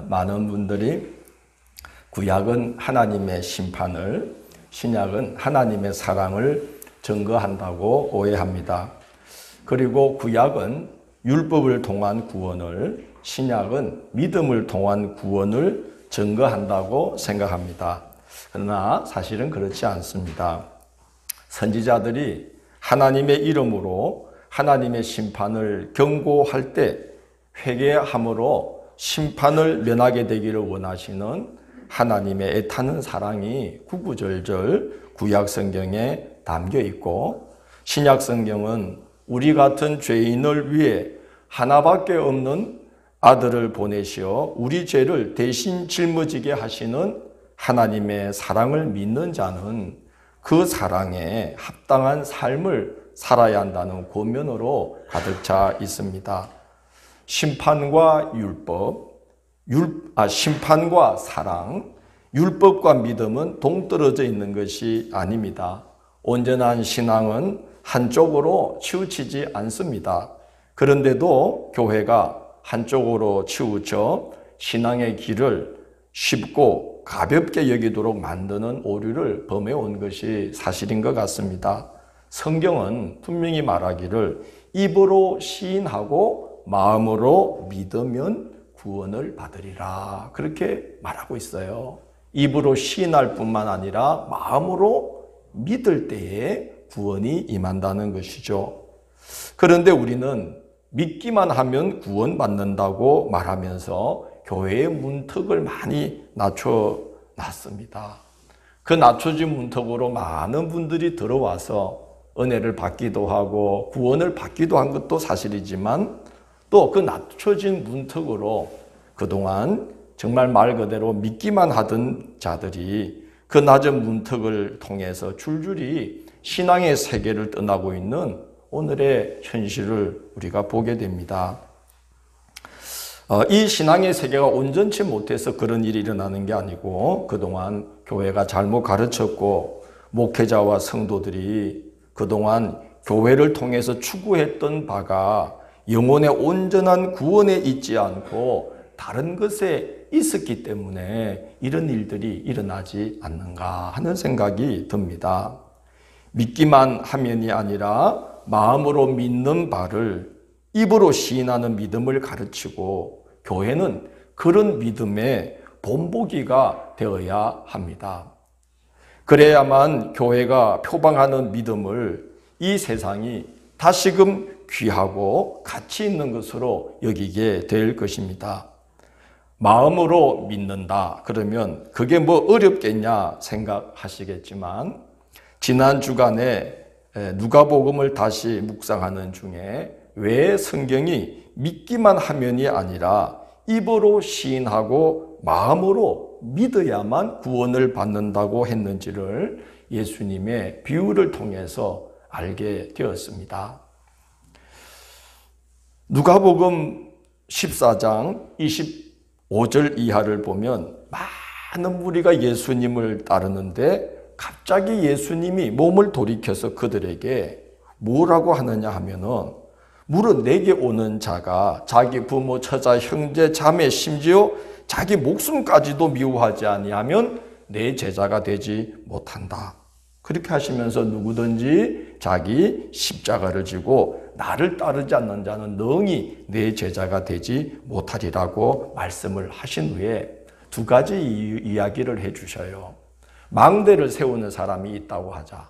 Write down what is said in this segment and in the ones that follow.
많은 분들이 구약은 하나님의 심판을, 신약은 하나님의 사랑을 증거한다고 오해합니다. 그리고 구약은 율법을 통한 구원을, 신약은 믿음을 통한 구원을 증거한다고 생각합니다. 그러나 사실은 그렇지 않습니다. 선지자들이 하나님의 이름으로 하나님의 심판을 경고할 때 회개함으로 심판을 면하게 되기를 원하시는 하나님의 애타는 사랑이 구구절절 구약 성경에 담겨 있고, 신약 성경은 우리 같은 죄인을 위해 하나밖에 없는 아들을 보내시어 우리 죄를 대신 짊어지게 하시는 하나님의 사랑을 믿는 자는 그 사랑에 합당한 삶을 살아야 한다는 권면으로 가득 차 있습니다. 심판과 심판과 사랑, 율법과 믿음은 동떨어져 있는 것이 아닙니다. 온전한 신앙은 한쪽으로 치우치지 않습니다. 그런데도 교회가 한쪽으로 치우쳐 신앙의 길을 쉽고 가볍게 여기도록 만드는 오류를 범해온 것이 사실인 것 같습니다. 성경은 분명히 말하기를 입으로 시인하고 마음으로 믿으면 구원을 받으리라, 그렇게 말하고 있어요. 입으로 시인할 뿐만 아니라 마음으로 믿을 때에 구원이 임한다는 것이죠. 그런데 우리는 믿기만 하면 구원받는다고 말하면서 교회의 문턱을 많이 낮춰놨습니다. 그 낮춰진 문턱으로 많은 분들이 들어와서 은혜를 받기도 하고 구원을 받기도 한 것도 사실이지만, 또 그 낮춰진 문턱으로 그동안 정말 말 그대로 믿기만 하던 자들이 그 낮은 문턱을 통해서 줄줄이 신앙의 세계를 떠나고 있는 오늘의 현실을 우리가 보게 됩니다. 이 신앙의 세계가 온전치 못해서 그런 일이 일어나는 게 아니고, 그동안 교회가 잘못 가르쳤고 목회자와 성도들이 그동안 교회를 통해서 추구했던 바가 영혼의 온전한 구원에 있지 않고 다른 것에 있었기 때문에 이런 일들이 일어나지 않는가 하는 생각이 듭니다. 믿기만 하면이 아니라 마음으로 믿는 바를 입으로 시인하는 믿음을 가르치고, 교회는 그런 믿음의 본보기가 되어야 합니다. 그래야만 교회가 표방하는 믿음을 이 세상이 다시금 귀하고 가치 있는 것으로 여기게 될 것입니다. 마음으로 믿는다 그러면 그게 뭐 어렵겠냐 생각하시겠지만, 지난 주간에 누가복음을 다시 묵상하는 중에 왜 성경이 믿기만 하면이 아니라 입으로 시인하고 마음으로 믿어야만 구원을 받는다고 했는지를 예수님의 비유를 통해서 알게 되었습니다. 누가복음 14장 25절 이하를 보면 많은 무리가 예수님을 따르는데, 갑자기 예수님이 몸을 돌이켜서 그들에게 뭐라고 하느냐 하면은, 무릇 내게 오는 자가 자기 부모, 처자, 형제, 자매, 심지어 자기 목숨까지도 미워하지 아니하면 내 제자가 되지 못한다. 그렇게 하시면서 누구든지 자기 십자가를 지고 나를 따르지 않는 자는 능히 내 제자가 되지 못하리라고 말씀을 하신 후에 두 가지 이야기를 해주셔요. 망대를 세우는 사람이 있다고 하자.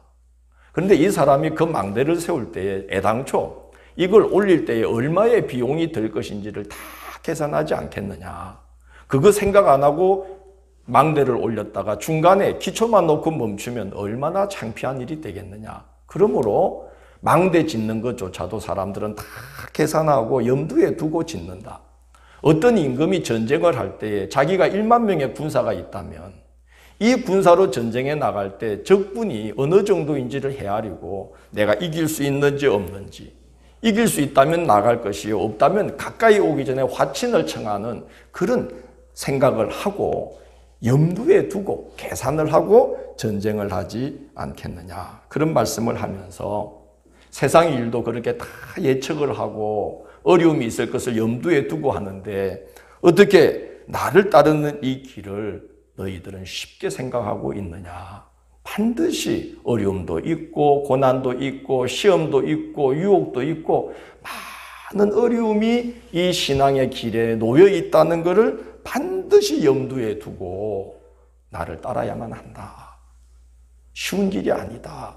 그런데 이 사람이 그 망대를 세울 때에 애당초 이걸 올릴 때에 얼마의 비용이 들 것인지를 다 계산하지 않겠느냐. 그거 생각 안 하고 망대를 올렸다가 중간에 기초만 놓고 멈추면 얼마나 창피한 일이 되겠느냐. 그러므로 망대 짓는 것조차도 사람들은 다 계산하고 염두에 두고 짓는다. 어떤 임금이 전쟁을 할 때에 자기가 1만 명의 군사가 있다면 이 군사로 전쟁에 나갈 때 적군이 어느 정도인지를 헤아리고 내가 이길 수 있는지 없는지, 이길 수 있다면 나갈 것이요, 없다면 가까이 오기 전에 화친을 청하는 그런 생각을 하고 염두에 두고 계산을 하고 전쟁을 하지 않겠느냐. 그런 말씀을 하면서 세상 일도 그렇게 다 예측을 하고 어려움이 있을 것을 염두에 두고 하는데, 어떻게 나를 따르는 이 길을 너희들은 쉽게 생각하고 있느냐? 반드시 어려움도 있고 고난도 있고 시험도 있고 유혹도 있고 많은 어려움이 이 신앙의 길에 놓여 있다는 것을 반드시 염두에 두고 나를 따라야만 한다. 쉬운 길이 아니다.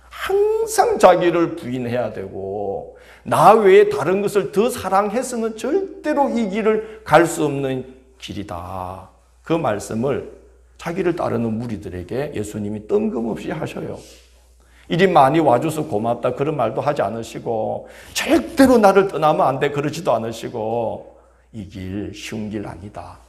항상 자기를 부인해야 되고 나 외에 다른 것을 더 사랑해서는 절대로 이 길을 갈 수 없는 길이다. 그 말씀을 자기를 따르는 무리들에게 예수님이 뜬금없이 하셔요. 이리 많이 와줘서 고맙다 그런 말도 하지 않으시고 절대로 나를 떠나면 안 돼 그러지도 않으시고 이 길 쉬운 길 아니다.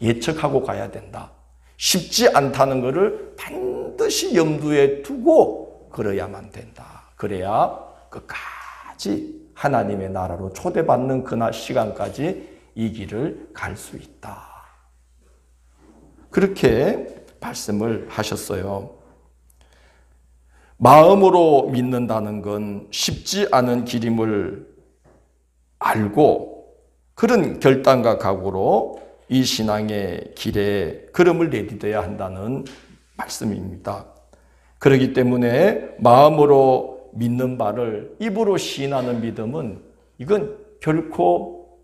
예측하고 가야 된다. 쉽지 않다는 것을 반드시 염두에 두고 걸어야만 된다. 그래야 끝까지 하나님의 나라로 초대받는 그날 시간까지 이 길을 갈 수 있다. 그렇게 말씀을 하셨어요. 마음으로 믿는다는 건 쉽지 않은 길임을 알고 그런 결단과 각오로 이 신앙의 길에 걸음을 내딛어야 한다는 말씀입니다. 그렇기 때문에 마음으로 믿는 바를 입으로 시인하는 믿음은 이건 결코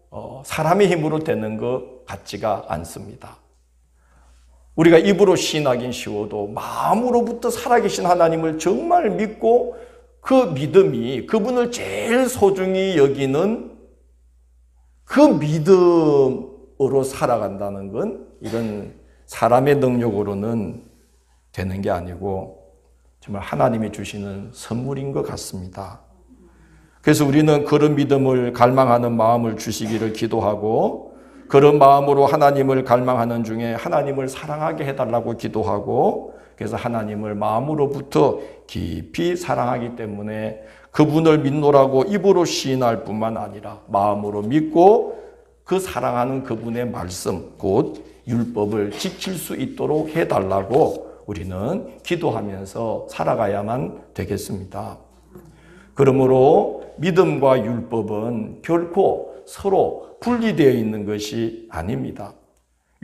사람의 힘으로 되는 것 같지가 않습니다. 우리가 입으로 시인하긴 쉬워도 마음으로부터 살아계신 하나님을 정말 믿고 그 믿음이 그분을 제일 소중히 여기는 그 믿음으로 살아간다는 건 이건 사람의 능력으로는 되는 게 아니고 정말 하나님이 주시는 선물인 것 같습니다. 그래서 우리는 그런 믿음을 갈망하는 마음을 주시기를 기도하고 그런 마음으로 하나님을 갈망하는 중에 하나님을 사랑하게 해달라고 기도하고 그래서 하나님을 마음으로부터 깊이 사랑하기 때문에 그분을 믿노라고 입으로 시인할 뿐만 아니라 마음으로 믿고 그 사랑하는 그분의 말씀 곧 율법을 지킬 수 있도록 해달라고 우리는 기도하면서 살아가야만 되겠습니다. 그러므로 믿음과 율법은 결코 서로 분리되어 있는 것이 아닙니다.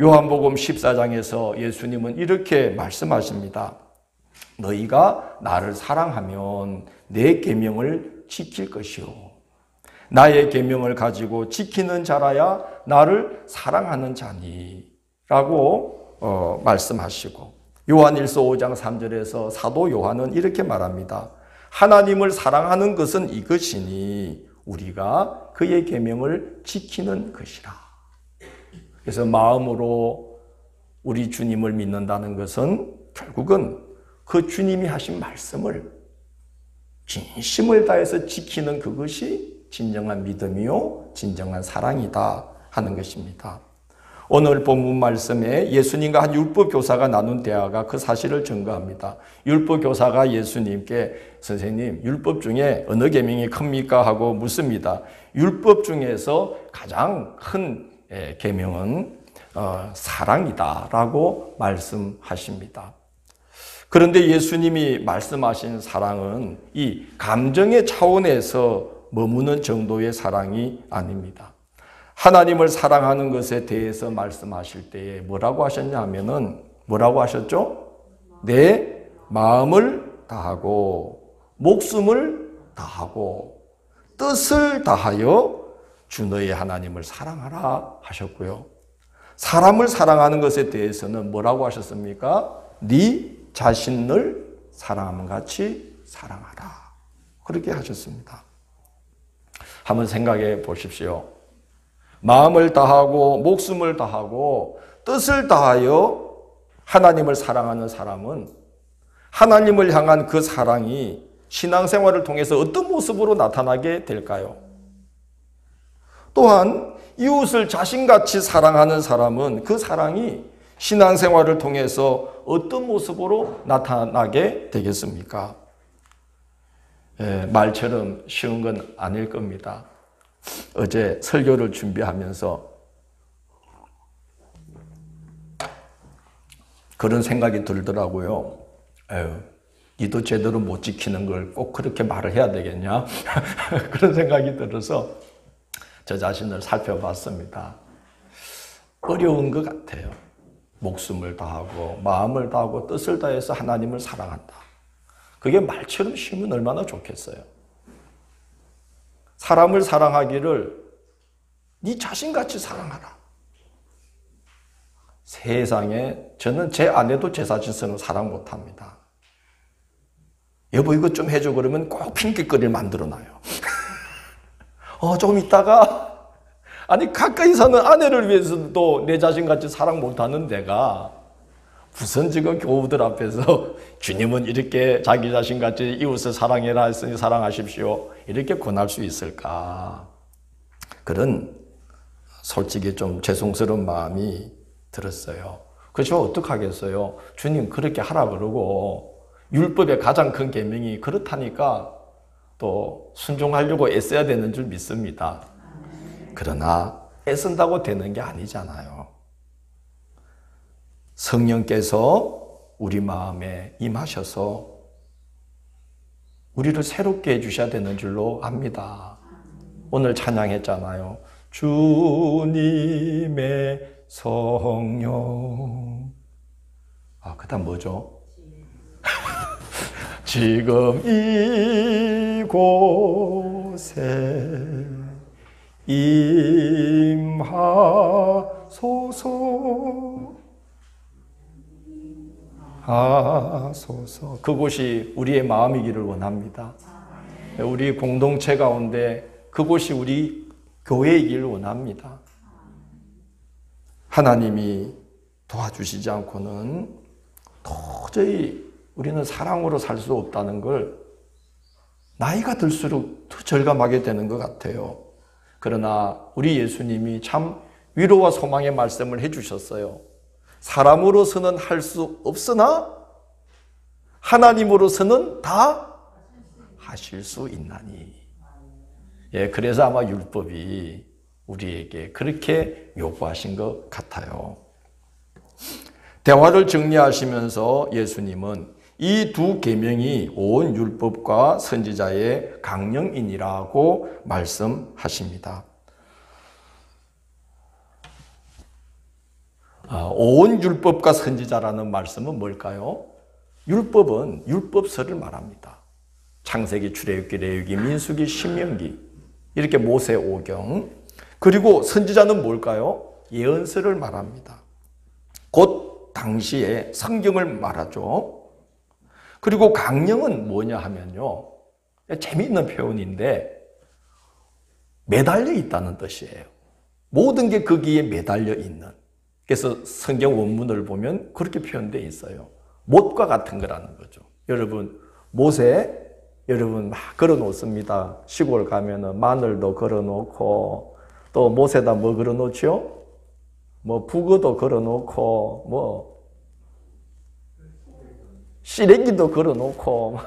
요한복음 14장에서 예수님은 이렇게 말씀하십니다. 너희가 나를 사랑하면 내 계명을 지킬 것이요. 나의 계명을 가지고 지키는 자라야 나를 사랑하는 자니 라고 말씀하시고 요한일서 5장 3절에서 사도 요한은 이렇게 말합니다. 하나님을 사랑하는 것은 이것이니 우리가 그의 계명을 지키는 것이라. 그래서 마음으로 우리 주님을 믿는다는 것은 결국은 그 주님이 하신 말씀을 진심을 다해서 지키는 그것이 진정한 믿음이요 진정한 사랑이다 하는 것입니다. 오늘 본문 말씀에 예수님과 한 율법교사가 나눈 대화가 그 사실을 증거합니다. 율법교사가 예수님께 선생님 율법 중에 어느 계명이 큽니까? 하고 묻습니다. 율법 중에서 가장 큰 계명은 사랑이다 라고 말씀하십니다. 그런데 예수님이 말씀하신 사랑은 이 감정의 차원에서 머무는 정도의 사랑이 아닙니다. 하나님을 사랑하는 것에 대해서 말씀하실 때에 뭐라고 하셨냐 하면은 뭐라고 하셨죠? 내 마음을 다하고 목숨을 다하고 뜻을 다하여 주 너의 하나님을 사랑하라 하셨고요. 사람을 사랑하는 것에 대해서는 뭐라고 하셨습니까? 네 자신을 사랑함과 같이 사랑하라. 그렇게 하셨습니다. 한번 생각해 보십시오. 마음을 다하고 목숨을 다하고 뜻을 다하여 하나님을 사랑하는 사람은 하나님을 향한 그 사랑이 신앙생활을 통해서 어떤 모습으로 나타나게 될까요? 또한 이웃을 자신같이 사랑하는 사람은 그 사랑이 신앙생활을 통해서 어떤 모습으로 나타나게 되겠습니까? 말처럼 쉬운 건 아닐 겁니다. 어제 설교를 준비하면서 그런 생각이 들더라고요. 니도 제대로 못 지키는 걸 꼭 그렇게 말을 해야 되겠냐? 그런 생각이 들어서 저 자신을 살펴봤습니다. 어려운 것 같아요. 목숨을 다하고 마음을 다하고 뜻을 다해서 하나님을 사랑한다. 그게 말처럼 쉬면 얼마나 좋겠어요. 사람을 사랑하기를 네 자신같이 사랑하라. 세상에 저는 제 아내도 제 자신처럼 사랑 못합니다. 여보 이거 좀 해줘 그러면 꼭 핑계거리를 만들어놔요. 좀 있다가 아니 가까이 사는 아내를 위해서도 내 자신같이 사랑 못하는 내가 무슨 지금 교우들 앞에서 주님은 이렇게 자기 자신같이 이웃을 사랑해라 했으니 사랑하십시오 이렇게 권할 수 있을까? 그런 솔직히 좀 죄송스러운 마음이 들었어요. 그렇죠? 어떡하겠어요? 주님 그렇게 하라 그러고 율법의 가장 큰 계명이 그렇다니까 또 순종하려고 애써야 되는 줄 믿습니다. 그러나 애쓴다고 되는 게 아니잖아요. 성령께서 우리 마음에 임하셔서 우리를 새롭게 해주셔야 되는 줄로 압니다. 오늘 찬양했잖아요. 주님의 성령. 그 다음 뭐죠? 지금 이곳에 임하소서. 그곳이 우리의 마음이기를 원합니다. 우리 공동체 가운데 그곳이 우리 교회이기를 원합니다. 하나님이 도와주시지 않고는 도저히 우리는 사랑으로 살 수 없다는 걸 나이가 들수록 더 절감하게 되는 것 같아요. 그러나 우리 예수님이 참 위로와 소망의 말씀을 해주셨어요. 사람으로서는 할 수 없으나 하나님으로서는 다 하실 수 있나니. 그래서 아마 율법이 우리에게 그렇게 요구하신 것 같아요. 대화를 정리하시면서 예수님은 이 두 계명이 온 율법과 선지자의 강령이니라고 말씀하십니다. 온 율법과 선지자라는 말씀은 뭘까요? 율법은 율법서를 말합니다. 창세기, 출애굽기, 레위기, 민수기, 신명기 이렇게 모세 오경. 그리고 선지자는 뭘까요? 예언서를 말합니다. 곧 당시에 성경을 말하죠. 그리고 강령은 뭐냐 하면요, 재미있는 표현인데 매달려 있다는 뜻이에요. 모든 게 거기에 매달려 있는. 그래서 성경 원문을 보면 그렇게 표현되어 있어요. 못과 같은 거라는 거죠. 여러분 못에 여러분 막 걸어 놓습니다. 시골 가면은 마늘도 걸어 놓고 또 못에다 뭐 걸어 놓죠? 뭐 북어도 걸어 놓고 뭐 시래기도 걸어 놓고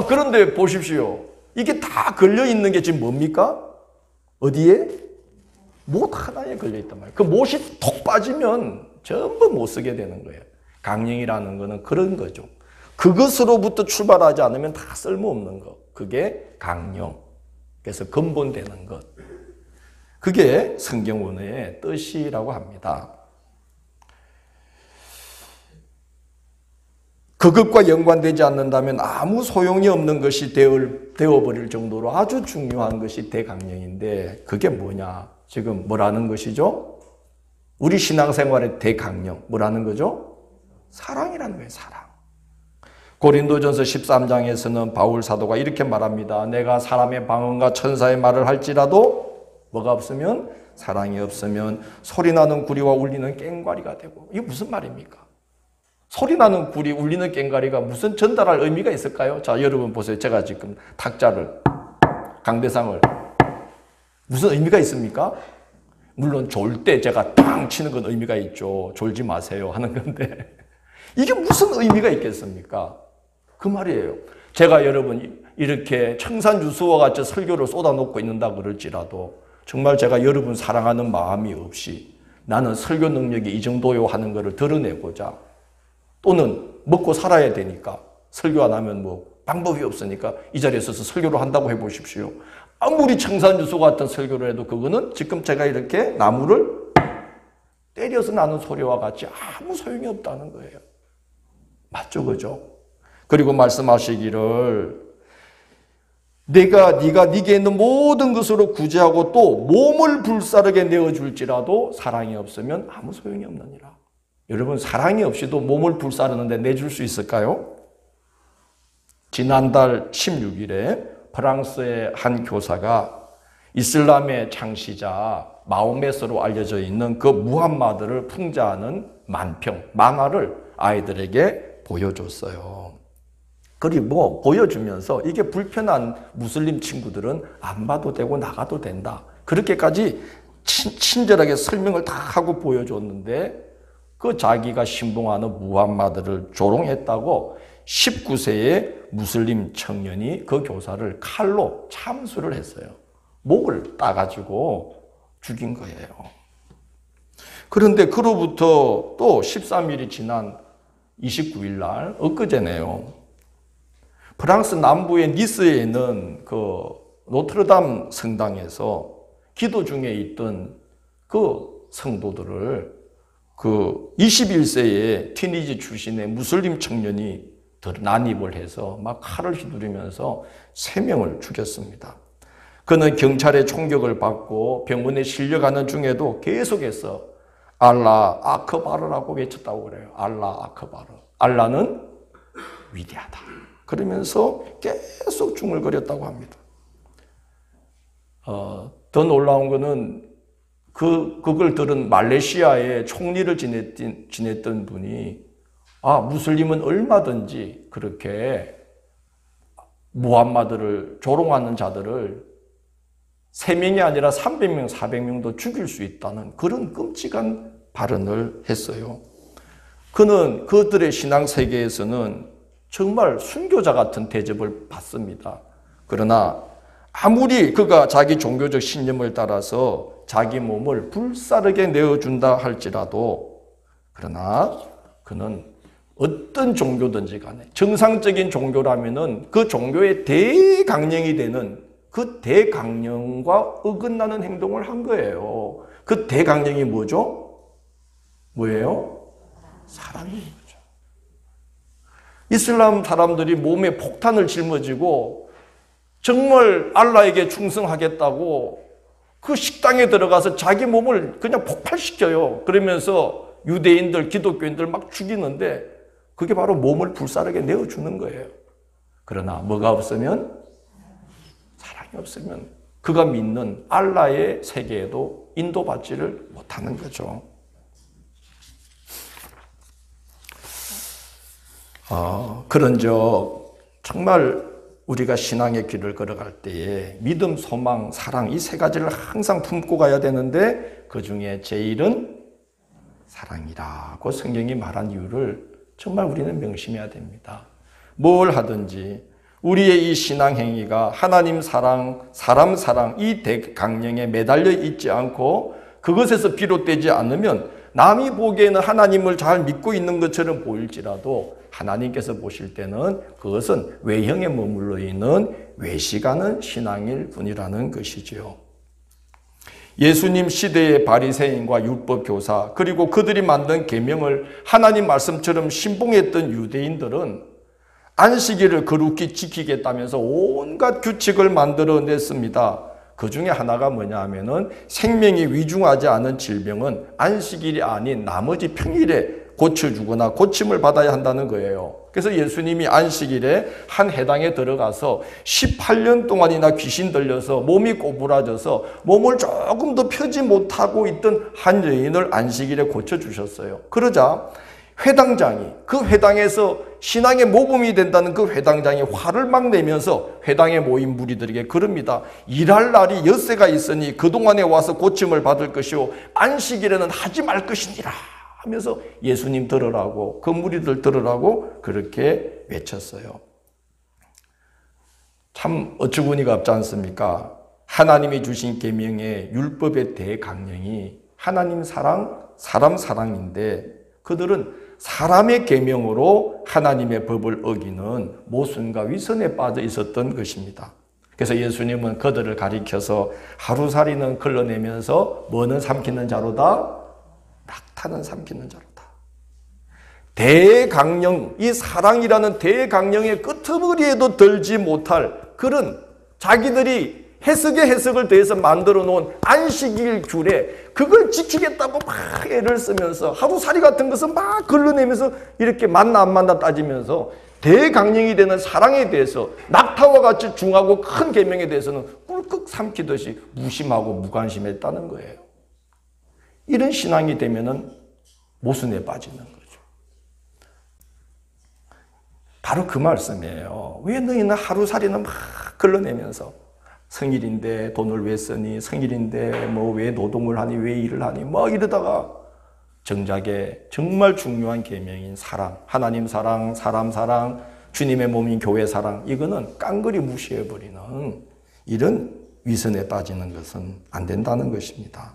그런데 보십시오. 이게 다 걸려 있는 게 지금 뭡니까? 어디에? 못 하나에 걸려 있단 말이에요. 그 못이 톡 빠지면 전부 못 쓰게 되는 거예요. 강령이라는 거는 그런 거죠. 그것으로부터 출발하지 않으면 다 쓸모없는 것. 그게 강령. 그래서 근본되는 것. 그게 성경 원어의 뜻이라고 합니다. 그것과 연관되지 않는다면 아무 소용이 없는 것이 되어버릴 정도로 아주 중요한 것이 대강령인데 그게 뭐냐? 지금 뭐라는 것이죠? 우리 신앙생활의 대강령 뭐라는 거죠? 사랑이라는 거예요. 사랑. 고린도전서 13장에서는 바울 사도가 이렇게 말합니다. 내가 사람의 방언과 천사의 말을 할지라도 뭐가 없으면 사랑이 없으면 소리나는 구리와 울리는 꽹과리가 되고. 이게 무슨 말입니까? 소리나는 구리, 울리는 꽹과리가 무슨 전달할 의미가 있을까요? 자, 여러분 보세요. 제가 지금 탁자를, 강대상을 무슨 의미가 있습니까? 물론 졸 때 제가 땅 치는 건 의미가 있죠. 졸지 마세요 하는 건데 이게 무슨 의미가 있겠습니까? 그 말이에요. 제가 여러분 이렇게 청산유수와 같이 설교를 쏟아놓고 있는다 그럴지라도 정말 제가 여러분 사랑하는 마음이 없이 나는 설교 능력이 이 정도요 하는 것을 드러내고자 또는 먹고 살아야 되니까 설교 안 하면 뭐 방법이 없으니까 이 자리에 서서 설교를 한다고 해보십시오. 아무리 청산유수 같은 설교를 해도 그거는 지금 제가 이렇게 나무를 때려서 나는 소리와 같이 아무 소용이 없다는 거예요. 맞죠, 그죠? 그리고 말씀하시기를 네가 네게 있는 모든 것으로 구제하고 또 몸을 불사르게 내어줄지라도 사랑이 없으면 아무 소용이 없느니라. 여러분, 사랑이 없이도 몸을 불사르는데 내줄 수 있을까요? 지난달 16일에 프랑스의 한 교사가 이슬람의 창시자 마호메스로 알려져 있는 그 무함마드를 풍자하는 만평, 만화를 아이들에게 보여줬어요. 그리고 보여주면서 이게 불편한 무슬림 친구들은 안 봐도 되고 나가도 된다. 그렇게까지 친절하게 설명을 다 하고 보여줬는데 그 자기가 신봉하는 무함마드를 조롱했다고 19세의 무슬림 청년이 그 교사를 칼로 참수를 했어요. 목을 따가지고 죽인 거예요. 그런데 그로부터 또 13일이 지난 29일 날, 엊그제네요. 프랑스 남부의 니스에 있는 그 노트르담 성당에서 기도 중에 있던 그 성도들을 그 21세의 티니지 출신의 무슬림 청년이 난입을 해서 막 칼을 휘두르면서 3명을 죽였습니다. 그는 경찰의 총격을 받고 병원에 실려가는 중에도 계속해서 알라 아크바르라고 외쳤다고 그래요. 알라 아크바르. 알라는 위대하다. 그러면서 계속 중얼거렸다고 합니다. 더 놀라운 거는 그걸 들은 말레이시아의 총리를 지냈던 분이 무슬림은 얼마든지 그렇게 무함마드를 조롱하는 자들을 3명이 아니라 300명, 400명도 죽일 수 있다는 그런 끔찍한 발언을 했어요. 그는 그들의 신앙 세계에서는 정말 순교자 같은 대접을 받습니다. 그러나 아무리 그가 자기 종교적 신념을 따라서 자기 몸을 불사르게 내어준다 할지라도 그러나 그는 어떤 종교든지 간에 정상적인 종교라면은 그 종교의 대강령이 되는 그 대강령과 어긋나는 행동을 한 거예요. 그 대강령이 뭐죠? 뭐예요? 사랑인 거죠. 이슬람 사람들이 몸에 폭탄을 짊어지고 정말 알라에게 충성하겠다고 그 식당에 들어가서 자기 몸을 그냥 폭발시켜요. 그러면서 유대인들, 기독교인들 막 죽이는데 그게 바로 몸을 불사르게 내어주는 거예요. 그러나 뭐가 없으면, 사랑이 없으면 그가 믿는 알라의 세계에도 인도받지를 못하는 거죠. 그런즉 정말 우리가 신앙의 길을 걸어갈 때에 믿음, 소망, 사랑 이 3가지를 항상 품고 가야 되는데 그 중에 제일은 사랑이라고 성경이 말한 이유를 정말 우리는 명심해야 됩니다. 뭘 하든지 우리의 이 신앙 행위가 하나님 사랑, 사람 사랑 이 대강령에 매달려 있지 않고 그것에서 비롯되지 않으면 남이 보기에는 하나님을 잘 믿고 있는 것처럼 보일지라도 하나님께서 보실 때는 그것은 외형에 머물러 있는 외식하는 신앙일 뿐이라는 것이지요. 예수님 시대의 바리새인과 율법 교사 그리고 그들이 만든 계명을 하나님 말씀처럼 신봉했던 유대인들은 안식일을 거룩히 지키겠다면서 온갖 규칙을 만들어냈습니다. 그 중에 하나가 뭐냐 하면은 생명이 위중하지 않은 질병은 안식일이 아닌 나머지 평일에 고쳐주거나 고침을 받아야 한다는 거예요. 그래서 예수님이 안식일에 한 회당에 들어가서 18년 동안이나 귀신 들려서 몸이 꼬부라져서 몸을 조금 더 펴지 못하고 있던 한 여인을 안식일에 고쳐주셨어요. 그러자 회당장이 그 회당에서 신앙의 모범이 된다는 그 회당장이 화를 막 내면서 회당에 모인 무리들에게 그럽니다. 일할 날이 엿새가 있으니 그동안에 와서 고침을 받을 것이요 안식일에는 하지 말 것이니라 하면서 예수님 들으라고 그 무리들 들으라고 그렇게 외쳤어요. 참 어처구니가 없지 않습니까? 하나님이 주신 계명의 율법의 대강령이 하나님 사랑, 사람 사랑인데 그들은 사람의 계명으로 하나님의 법을 어기는 모순과 위선에 빠져 있었던 것입니다. 그래서 예수님은 그들을 가리켜서 하루살이는 걸러내면서 뭐는 삼키는 자로다? 낙타는 삼키는 자로다. 대강령, 이 사랑이라는 대강령의 끄트머리에도 들지 못할 그런 자기들이 해석에 해석을 더해서 만들어 놓은 안식일 규례, 그걸 지키겠다고 막 애를 쓰면서 하루살이 같은 것은 막 걸러내면서 이렇게 만나 안 만나 따지면서 대강령이 되는 사랑에 대해서 낙타와 같이 중하고 큰 계명에 대해서는 꿀꺽 삼키듯이 무심하고 무관심했다는 거예요. 이런 신앙이 되면은 모순에 빠지는 거죠. 바로 그 말씀이에요. 왜 너희는 하루살이는 막 걸러내면서 성일인데 돈을 왜 쓰니? 성일인데 뭐 왜 노동을 하니? 왜 일을 하니? 뭐 이러다가 정작에 정말 중요한 계명인 사랑, 하나님 사랑, 사람 사랑, 주님의 몸인 교회 사랑, 이거는 깡그리 무시해버리는 이런 위선에 빠지는 것은 안 된다는 것입니다.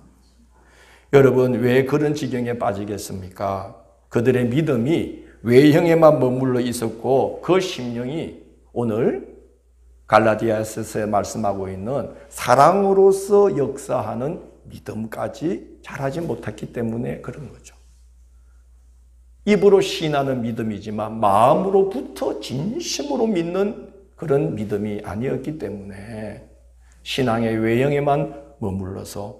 여러분, 왜 그런 지경에 빠지겠습니까? 그들의 믿음이 외형에만 머물러 있었고 그 심령이 오늘 갈라디아서에 말씀하고 있는 사랑으로서 역사하는 믿음까지 잘하지 못했기 때문에 그런 거죠. 입으로 시인하는 믿음이지만 마음으로부터 진심으로 믿는 그런 믿음이 아니었기 때문에 신앙의 외형에만 머물러서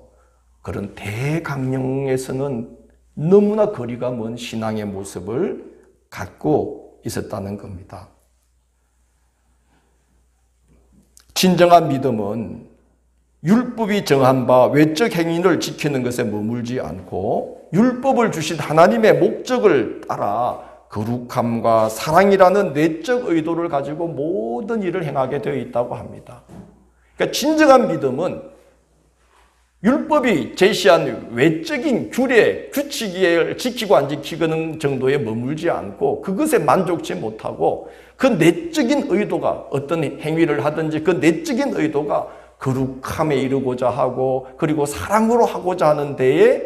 그런 대강령에서는 너무나 거리가 먼 신앙의 모습을 갖고 있었다는 겁니다. 진정한 믿음은 율법이 정한 바 외적 행위를 지키는 것에 머물지 않고 율법을 주신 하나님의 목적을 따라 거룩함과 사랑이라는 내적 의도를 가지고 모든 일을 행하게 되어 있다고 합니다. 그러니까 진정한 믿음은 율법이 제시한 외적인 규례, 규칙을 지키고 안 지키는 정도에 머물지 않고 그것에 만족치 못하고 그 내적인 의도가 어떤 행위를 하든지 그 내적인 의도가 거룩함에 이르고자 하고 그리고 사랑으로 하고자 하는 데에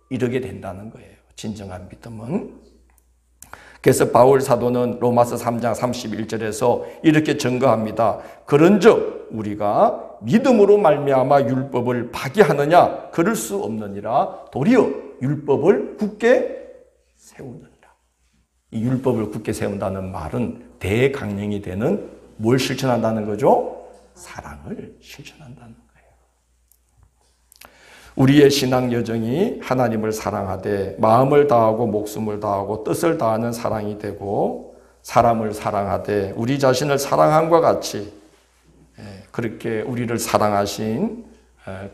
이르게 된다는 거예요. 진정한 믿음은. 그래서 바울 사도는 로마서 3장 31절에서 이렇게 증거합니다. 그런즉 우리가 믿음으로 말미암아 율법을 파기하느냐? 그럴 수 없느니라. 도리어 율법을 굳게 세우느니라. 이 율법을 굳게 세운다는 말은 대강령이 되는 뭘 실천한다는 거죠? 사랑을 실천한다는 거예요. 우리의 신앙 여정이 하나님을 사랑하되 마음을 다하고 목숨을 다하고 뜻을 다하는 사랑이 되고 사람을 사랑하되 우리 자신을 사랑함과 같이 그렇게 우리를 사랑하신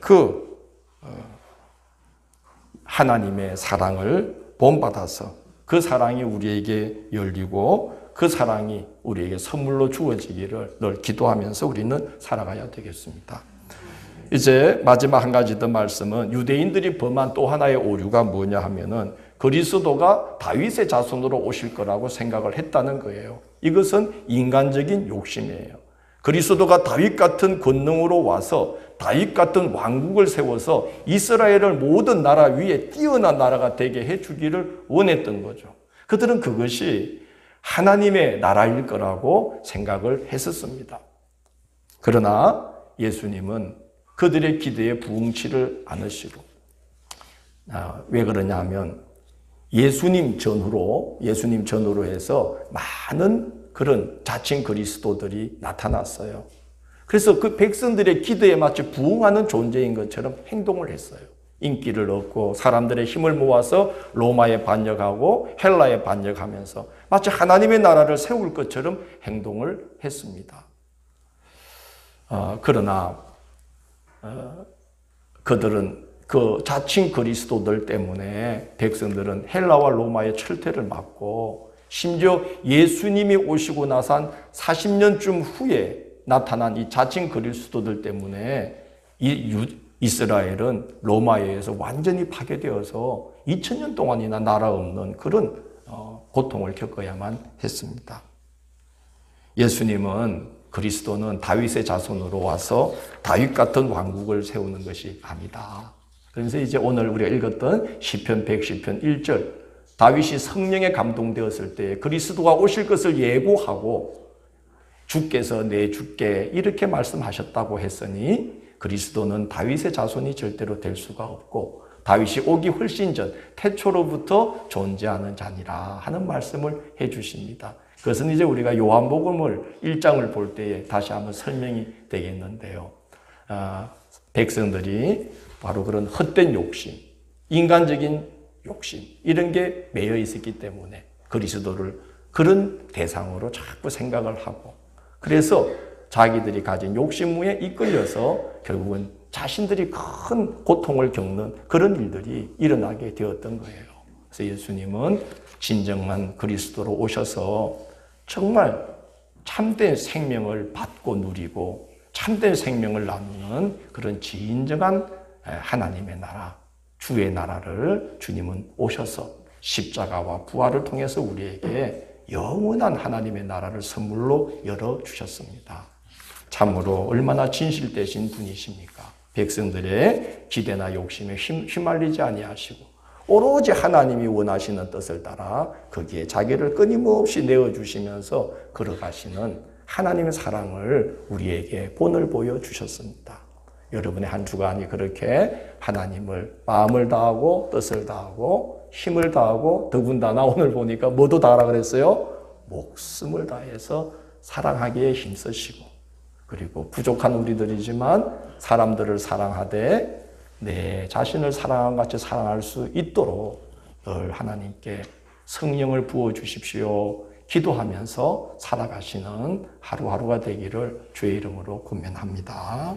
그 하나님의 사랑을 본받아서 그 사랑이 우리에게 열리고 그 사랑이 우리에게 선물로 주어지기를 늘 기도하면서 우리는 살아가야 되겠습니다. 이제 마지막 한 가지 더 말씀은 유대인들이 범한 또 하나의 오류가 뭐냐 하면은 그리스도가 다윗의 자손으로 오실 거라고 생각을 했다는 거예요. 이것은 인간적인 욕심이에요. 그리스도가 다윗 같은 권능으로 와서 다윗 같은 왕국을 세워서 이스라엘을 모든 나라 위에 뛰어난 나라가 되게 해주기를 원했던 거죠. 그들은 그것이 하나님의 나라일 거라고 생각을 했었습니다. 그러나 예수님은 그들의 기대에 부응치를 않으시고 왜 그러냐 하면 예수님 전후로 해서 많은 그런 자칭 그리스도들이 나타났어요. 그래서 그 백성들의 기대에 마치 부응하는 존재인 것처럼 행동을 했어요. 인기를 얻고 사람들의 힘을 모아서 로마에 반역하고 헬라에 반역하면서 마치 하나님의 나라를 세울 것처럼 행동을 했습니다. 그러나 그들은 그 자칭 그리스도들 때문에 백성들은 헬라와 로마의 철퇴를 맞고 심지어 예수님이 오시고 나서 한 40년쯤 후에 나타난 이 자칭 그리스도들 때문에 이스라엘은 로마에 의해서 완전히 파괴되어서 2000년 동안이나 나라 없는 그런 고통을 겪어야만 했습니다. 예수님은 그리스도는 다윗의 자손으로 와서 다윗 같은 왕국을 세우는 것이 아니다. 그래서 이제 오늘 우리가 읽었던 시편 110편 1절 다윗이 성령에 감동되었을 때 그리스도가 오실 것을 예고하고 주께서 내 주께 이렇게 말씀하셨다고 했으니 그리스도는 다윗의 자손이 절대로 될 수가 없고 다윗이 오기 훨씬 전 태초로부터 존재하는 자니라 하는 말씀을 해 주십니다. 그것은 이제 우리가 요한복음을 1장을 볼 때에 다시 한번 설명이 되겠는데요. 백성들이 바로 그런 헛된 욕심, 인간적인 욕심 이런 게 매여 있었기 때문에 그리스도를 그런 대상으로 자꾸 생각을 하고 그래서 자기들이 가진 욕심에 이끌려서 결국은 자신들이 큰 고통을 겪는 그런 일들이 일어나게 되었던 거예요. 그래서 예수님은 진정한 그리스도로 오셔서 정말 참된 생명을 받고 누리고 참된 생명을 나누는 그런 진정한 하나님의 나라, 주의 나라를 주님은 오셔서 십자가와 부활을 통해서 우리에게 영원한 하나님의 나라를 선물로 열어주셨습니다. 참으로 얼마나 진실되신 분이십니까? 백성들의 기대나 욕심에 휘말리지 아니하시고 오로지 하나님이 원하시는 뜻을 따라 거기에 자기를 끊임없이 내어주시면서 걸어가시는 하나님의 사랑을 우리에게 본을 보여주셨습니다. 여러분의 한 주간이 그렇게 하나님을 마음을 다하고 뜻을 다하고 힘을 다하고 더군다나 오늘 보니까 뭐도 다하라 그랬어요? 목숨을 다해서 사랑하기에 힘쓰시고 그리고 부족한 우리들이지만 사람들을 사랑하되 내 자신을 사랑한 같이 사랑할 수 있도록 늘 하나님께 성령을 부어주십시오. 기도하면서 살아가시는 하루하루가 되기를 주의 이름으로 권면합니다.